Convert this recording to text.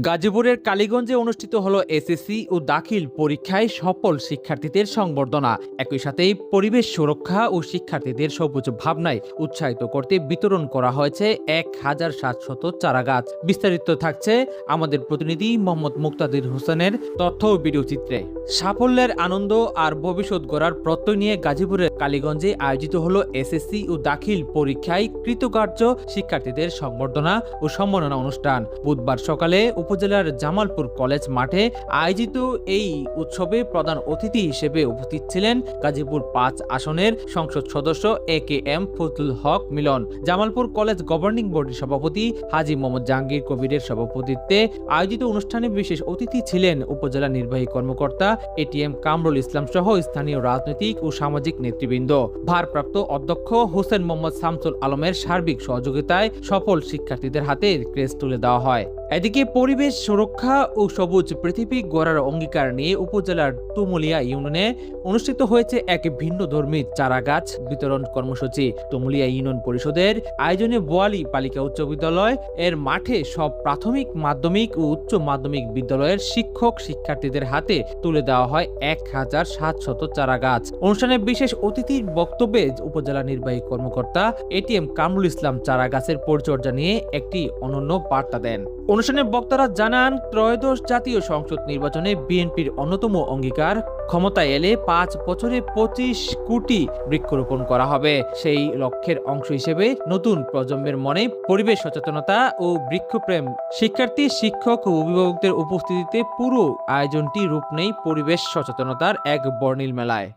গাজীপুরের কালীগঞ্জে অনুষ্ঠিত হলো এসএসসি ও দাখিল পরীক্ষায় সফল শিক্ষার্থীদের সংবর্ধনা। একই সাথে পরিবেশ সুরক্ষা ও শিক্ষার্থীদের সবুজ ভাবনায় উৎসাহিত করতে বিতরণ করা হয়েছে ১,৭০০ চারা গাছ। বিস্তারিত থাকছে আমাদের প্রতিনিধি মোহাম্মদ মুক্তাদির হোসেনের তথ্য ও ভিডিও চিত্রে। সাফল্যের আনন্দ আর ভবিষ্যৎ গড়ার প্রত্যয় নিয়ে গাজীপুরের কালীগঞ্জে আয়োজিত হলো এসএসসি ও দাখিল পরীক্ষায় কৃতকার্য শিক্ষার্থীদের সংবর্ধনা ও সম্মাননা অনুষ্ঠান। বুধবার সকালে উপজেলার জামালপুর কলেজ মাঠে আয়োজিত এই উৎসবে প্রধান অতিথি হিসেবে উপস্থিত ছিলেন গাজীপুর ৫ আসনের সংসদ সদস্য AKM ফজলুল হক মিলন। জামালপুর কলেজ গভর্নিং বডির সভাপতি হাজী মোহাম্মদ জাহাঙ্গীর কবিরের সভাপতিত্বে আয়োজিত অনুষ্ঠানে বিশেষ অতিথি ছিলেন উপজেলা নির্বাহী কর্মকর্তা ATM কামরুল ইসলাম সহ স্থানীয় রাজনৈতিক ও সামাজিক নেতৃবৃন্দ। ভারপ্রাপ্ত অধ্যক্ষ হোসেন মোহাম্মদ শামসুল আলমের সার্বিক সহযোগিতায় সফল শিক্ষার্থীদের হাতে ক্রেস্ট তুলে দেওয়া হয়। এদিকে পরিবেশ সুরক্ষা ও সবুজ পৃথিবী গড়ার অঙ্গীকার নিয়ে উপজেলার তুমুলিয়া ইউনিয়নে অনুষ্ঠিত হয়েছে এক ভিন্নধর্মী চারা গাছ বিতরণ কর্মসূচি। তুমুলিয়া ইউনিয়ন পরিষদের আয়োজনে বোয়ালি বালিকা উচ্চ বিদ্যালয় এর মাঠে সব প্রাথমিক, মাধ্যমিক ও উচ্চ মাধ্যমিক বিদ্যালয়ের শিক্ষক শিক্ষার্থীদের হাতে তুলে দেওয়া হয় ১,৭০০ চারা গাছ। অনুষ্ঠানে বিশেষ অতিথির বক্তব্যে উপজেলা নির্বাহী কর্মকর্তা ATM কামরুল ইসলাম চারা গাছের পরিচর্যা নিয়ে একটি অনন্য বার্তা দেন। অনুষ্ঠানে বক্তারা জানান, ত্রয়োদশ জাতীয় সংসদ নির্বাচনে বিএনপির অন্যতম অঙ্গীকার ক্ষমতায় এলে 5 বছরে 25 কোটি বৃক্ষরোপণ করা হবে। সেই লক্ষ্যের অংশ হিসেবে নতুন প্রজন্মের মনে পরিবেশ সচেতনতা ও বৃক্ষপ্রেম। শিক্ষার্থী, শিক্ষক ও অভিভাবকদের উপস্থিতিতে পুরো আয়োজনটি রূপ নেয় পরিবেশ সচেতনতার এক বর্ণিল মেলায়।